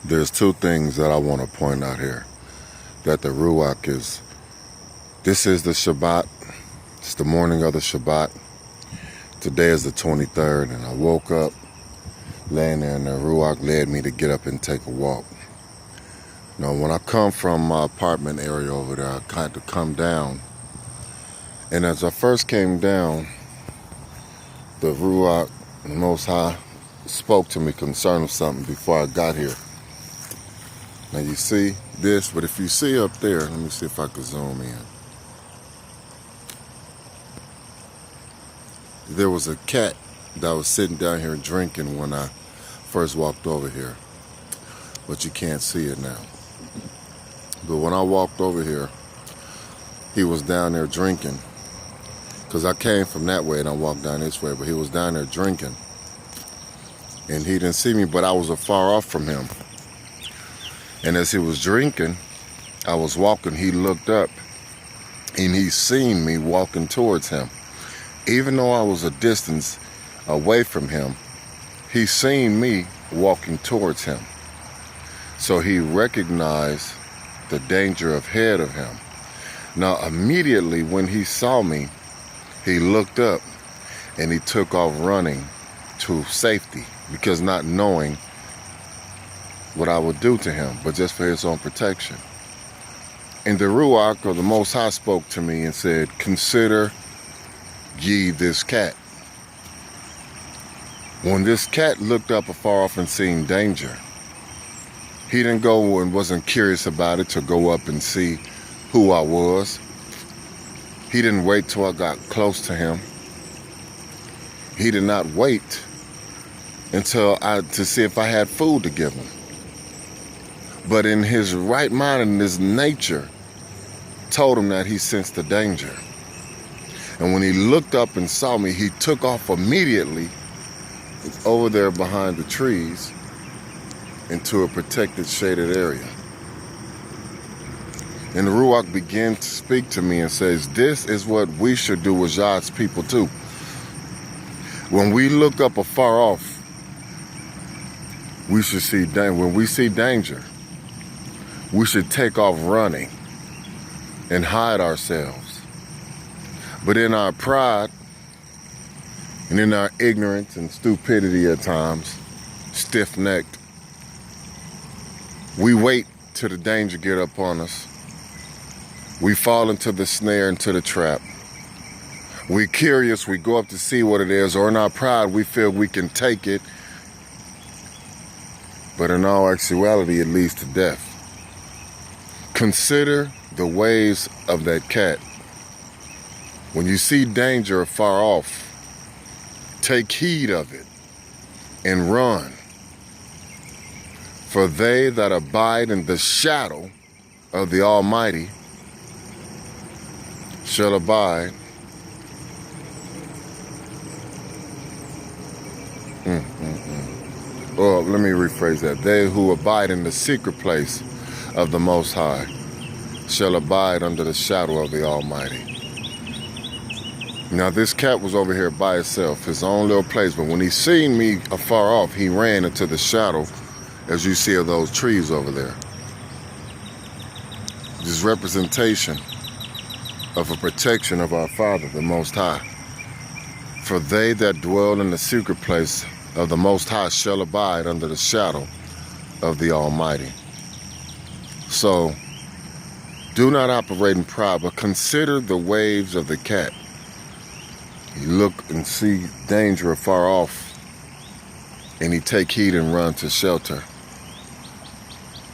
There's two things that I want to point out here. That the Ruach is, this is the Shabbat. It's the morning of the Shabbat. Today is the 23rd, and I woke up laying there, and the Ruach led me to get up and take a walk. Now, when I come from my apartment area over there, I had to come down. And as I first came down, the Ruach, the Most High, spoke to me concerning something before I got here. Now you see this, but if you see up there, let me see if I can zoom in. There was a cat that was sitting down here drinking when I first walked over here, but you can't see it now. But when I walked over here, he was down there drinking, because I came from that way and I walked down this way, but he was down there drinking, and he didn't see me, but I was afar off from him. And as he was drinking, I was walking, he looked up, and he seen me walking towards him. Even though I was a distance away from him, he seen me walking towards him. So he recognized the danger ahead of him. Now, immediately when he saw me, he looked up and he took off running to safety, because not knowing what I would do to him, but just for his own protection. And the Ruach, or the Most High, spoke to me and said, "Consider ye this cat." When this cat looked up afar off and seen danger, he didn't go and wasn't curious about it to go up and see who I was. He didn't wait till I got close to him. He did not wait until to see if I had food to give him. But in his right mind and his nature told him that he sensed the danger. And when he looked up and saw me, he took off immediately over there behind the trees into a protected, shaded area. And the Ruach began to speak to me and says, this is what we should do as God's people too. When we look up afar off, we should see danger. When we see danger, we should take off running and hide ourselves. But in our pride and in our ignorance and stupidity at times, stiff-necked, we wait till the danger get up on us. We fall into the snare, into the trap. We're curious, we go up to see what it is, or in our pride, we feel we can take it. But in all actuality, it leads to death. Consider the ways of that cat. When you see danger afar off, take heed of it and run. For they that abide in the shadow of the Almighty shall abide. Or let me rephrase that. They who abide in the secret place of the Most High shall abide under the shadow of the Almighty. Now this cat was over here by itself, his own little place, but when he seen me afar off, he ran into the shadow, as you see, of those trees over there. This representation of a protection of our Father, the Most High. For they that dwell in the secret place of the Most High shall abide under the shadow of the Almighty. So, do not operate in pride, but consider the waves of the cat. You look and see danger afar off, and he take heed and run to shelter.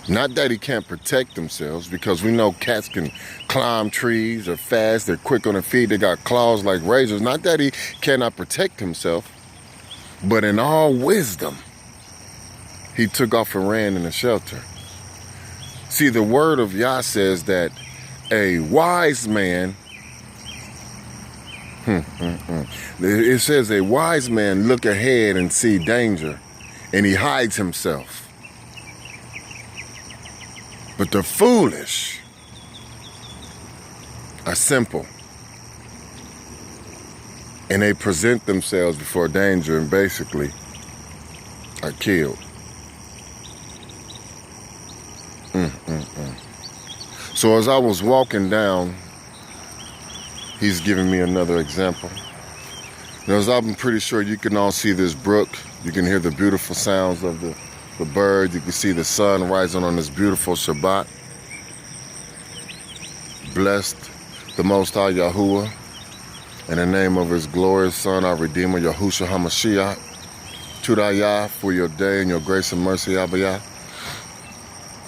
Not that he can't protect themselves, because we know cats can climb trees, they're fast, they're quick on their feet, they got claws like razors. Not that he cannot protect himself, but in all wisdom, he took off and ran in the shelter. See, the word of Yah says that a wise man, it says a wise man look ahead and see danger, and he hides himself. But the foolish are simple, and they present themselves before danger and basically are killed. So as I was walking down, he's giving me another example. Now, as I'm pretty sure you can all see this brook. You can hear the beautiful sounds of the birds. You can see the sun rising on this beautiful Shabbat. Blessed the Most High Yahuwah, in the name of his glorious Son, our Redeemer, Yahushua HaMashiach, Tudayah, for your day and your grace and mercy, Abayah.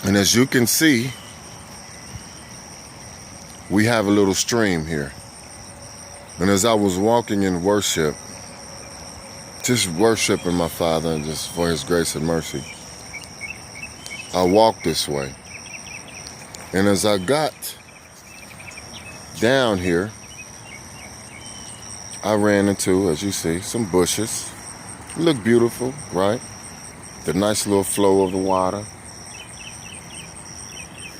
And as you can see, we have a little stream here. And as I was walking in worship, just worshiping my Father and just for his grace and mercy, I walked this way. And as I got down here, I ran into, as you see, some bushes. It looked beautiful, right? The nice little flow of the water.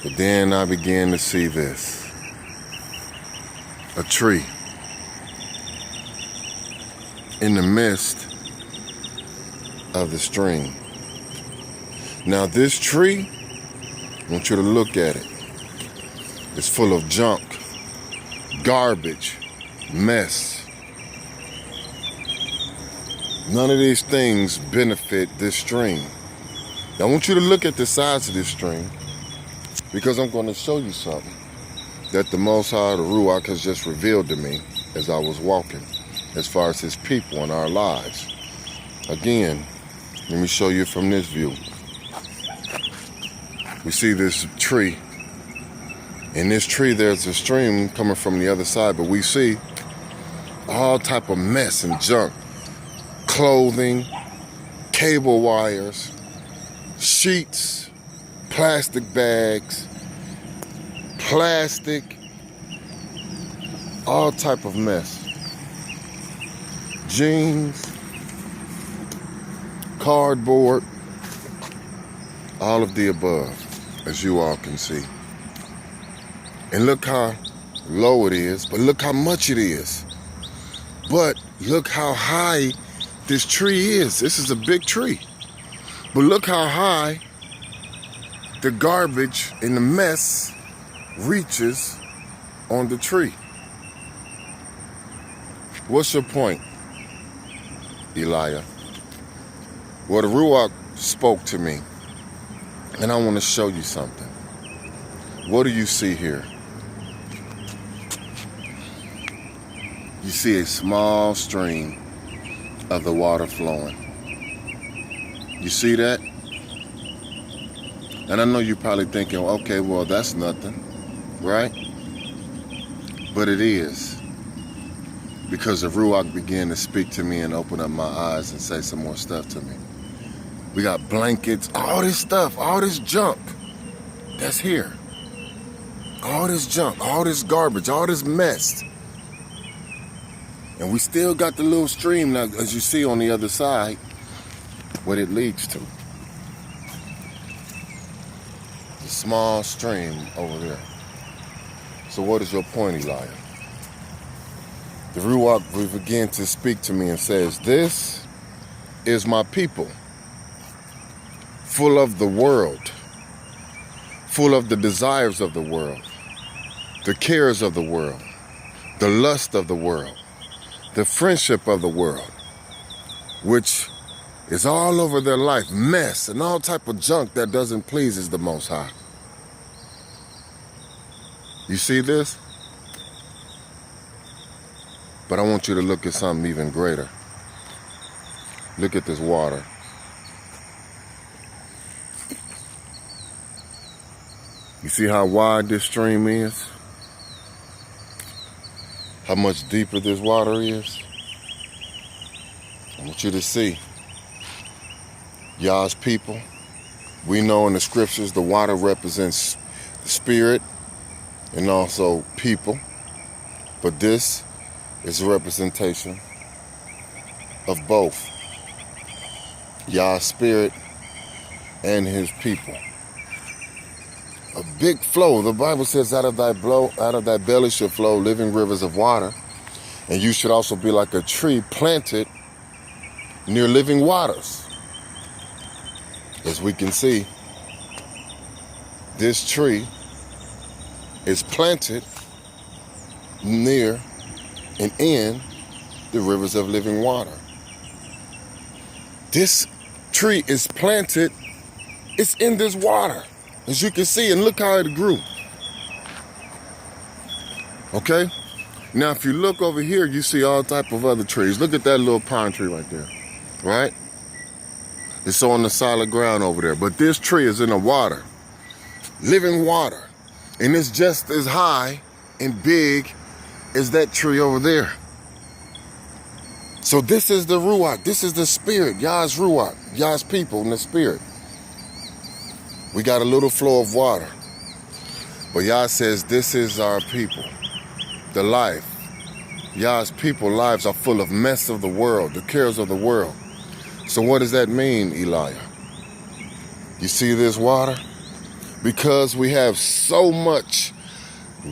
But then I began to see this. A tree in the midst of the stream. Now this tree, I want you to look at it. It's full of junk, garbage, mess. None of these things benefit this stream. Now I want you to look at the size of this stream, because I'm going to show you something that the Most High, the Ruach, has just revealed to me as I was walking, as far as his people and our lives. Again, let me show you from this view. We see this tree. In this tree, there's a stream coming from the other side, but we see all type of mess and junk. Clothing, cable wires, sheets, plastic bags, plastic, all type of mess. Jeans, cardboard, all of the above, as you all can see. And look how low it is, but look how much it is. But look how high this tree is. This is a big tree. But look how high the garbage and the mess reaches on the tree. What's your point, Elijah? Well, the Ruach spoke to me, and I want to show you something. What do you see here? You see a small stream of the water flowing. You see that? And I know you're probably thinking, okay, well, that's nothing, right? But it is. Because the Ruach began to speak to me and open up my eyes and say some more stuff to me. We got blankets, all this stuff, all this junk that's here. All this junk, all this garbage, all this mess. And we still got the little stream now, as you see on the other side, what it leads to. The small stream over there. So what is your point, Elijah? The Ruach began to speak to me and says, this is my people, full of the world, full of the desires of the world, the cares of the world, the lust of the world, the friendship of the world, which is all over their life, mess and all type of junk that doesn't please the Most High. You see this? But I want you to look at something even greater. Look at this water. You see how wide this stream is? How much deeper this water is? I want you to see. Yah's people, we know in the scriptures the water represents the spirit and also people. But this is a representation of both Yah's spirit and his people. A big flow. The Bible says out of thy belly should flow living rivers of water. And you should also be like a tree planted near living waters. As we can see, this tree is planted near and in the rivers of living water. This tree is planted, it's in this water, as you can see, and look how it grew. Okay? Now, if you look over here, you see all type of other trees. Look at that little pine tree right there, right? It's on the solid ground over there. But this tree is in the water, living water. And it's just as high and big as that tree over there. So this is the Ruach. This is the spirit. Yah's Ruach. Yah's people in the spirit. We got a little flow of water. But Yah says this is our people. The life. Yah's people lives are full of mess of the world, the cares of the world. So what does that mean, Elijah? You see this water? Because we have so much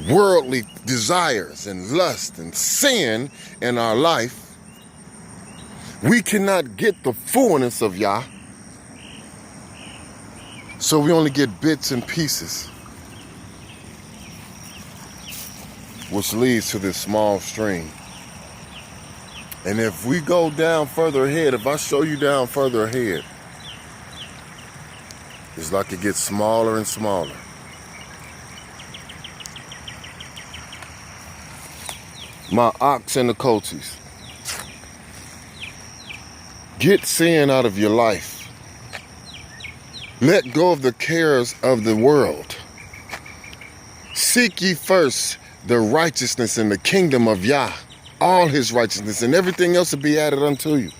worldly desires and lust and sin in our life, we cannot get the fullness of Yah. So we only get bits and pieces, which leads to this small stream. And if we go down further ahead, if I show you down further ahead, it's like it gets smaller and smaller. My ox and the coaches. Get sin out of your life. Let go of the cares of the world. Seek ye first the righteousness and the kingdom of Yah, all his righteousness, and everything else will be added unto you.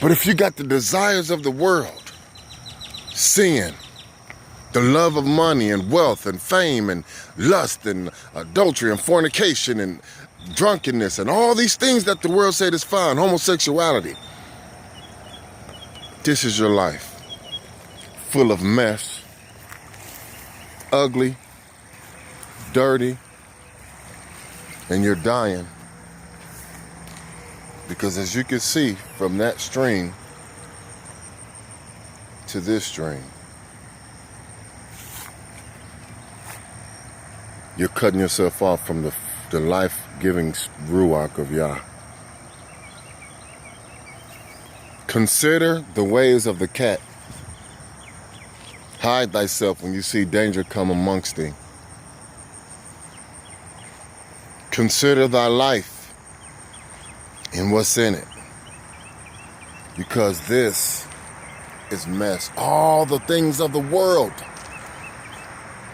But if you got the desires of the world, sin, the love of money and wealth and fame and lust and adultery and fornication and drunkenness and all these things that the world said is fine, homosexuality, this is your life. Full of mess, ugly, dirty, and you're dying. Because as you can see from that stream to this stream, you're cutting yourself off from the life-giving Ruach of Yah. Consider the ways of the cat. Hide thyself when you see danger come amongst thee. Consider thy life and what's in it. Because this is mess. All the things of the world,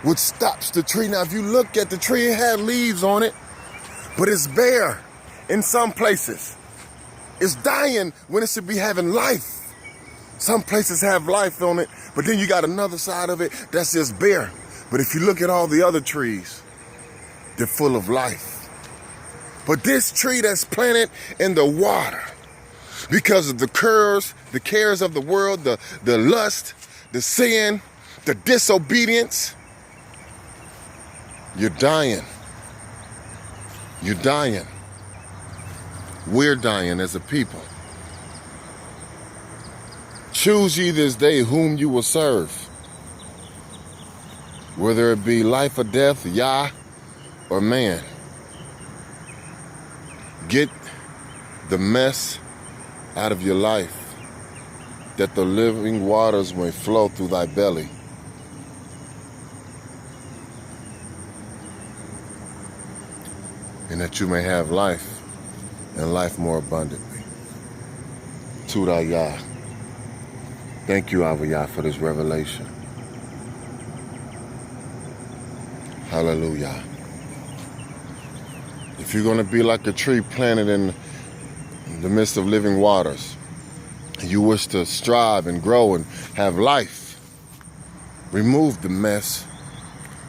which stops the tree. Now, if you look at the tree, it had leaves on it, but it's bare in some places. It's dying when it should be having life. Some places have life on it, but then you got another side of it that's just bare. But if you look at all the other trees, they're full of life. But this tree that's planted in the water, because of the cares of the world, the lust, the sin, the disobedience, you're dying. You're dying. We're dying as a people. Choose ye this day whom you will serve, whether it be life or death, Yah or man. Get the mess out of your life, that the living waters may flow through thy belly. And that you may have life, and life more abundantly. To thy Yah. Thank you, Abba Yah, for this revelation. Hallelujah. If you're going to be like a tree planted in the midst of living waters, and you wish to strive and grow and have life, remove the mess,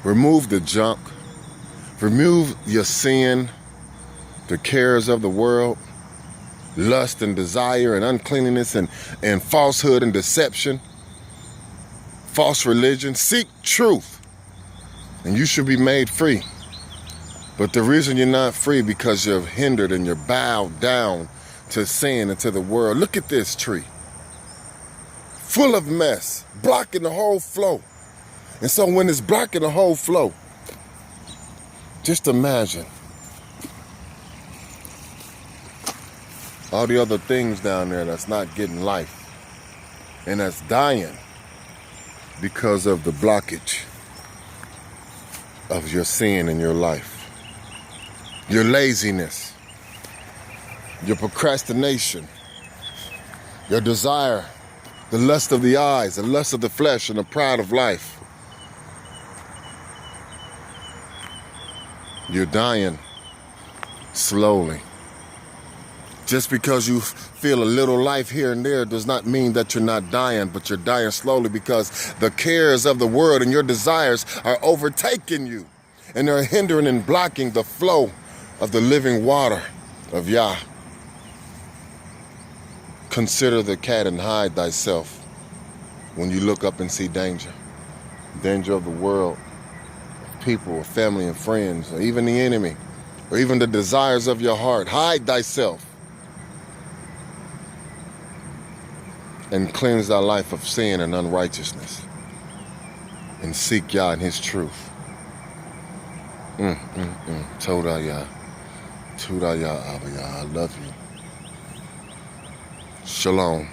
remove the junk, remove your sin, the cares of the world, lust and desire and uncleanness and falsehood and deception, false religion. Seek truth, and you should be made free. But the reason you're not free, because you're hindered and you're bowed down to sin and to the world. Look at this tree, full of mess, blocking the whole flow. And so when it's blocking the whole flow, Just imagine all the other things down there that's not getting life and that's dying because of the blockage of your sin in your life, your laziness, your procrastination, your desire, the lust of the eyes, the lust of the flesh, and the pride of life. You're dying slowly. Just because you feel a little life here and there does not mean that you're not dying, but you're dying slowly because the cares of the world and your desires are overtaking you, and they're hindering and blocking the flow of the living water of Yah. Consider the cat and hide thyself when you look up and see danger. Danger of the world, of people, of family and friends, or even the enemy, or even the desires of your heart. Hide thyself and cleanse thy life of sin and unrighteousness, and seek Yah and his truth. Toda Yah. Toda Yah, Abba Yah. I love you. Shalom.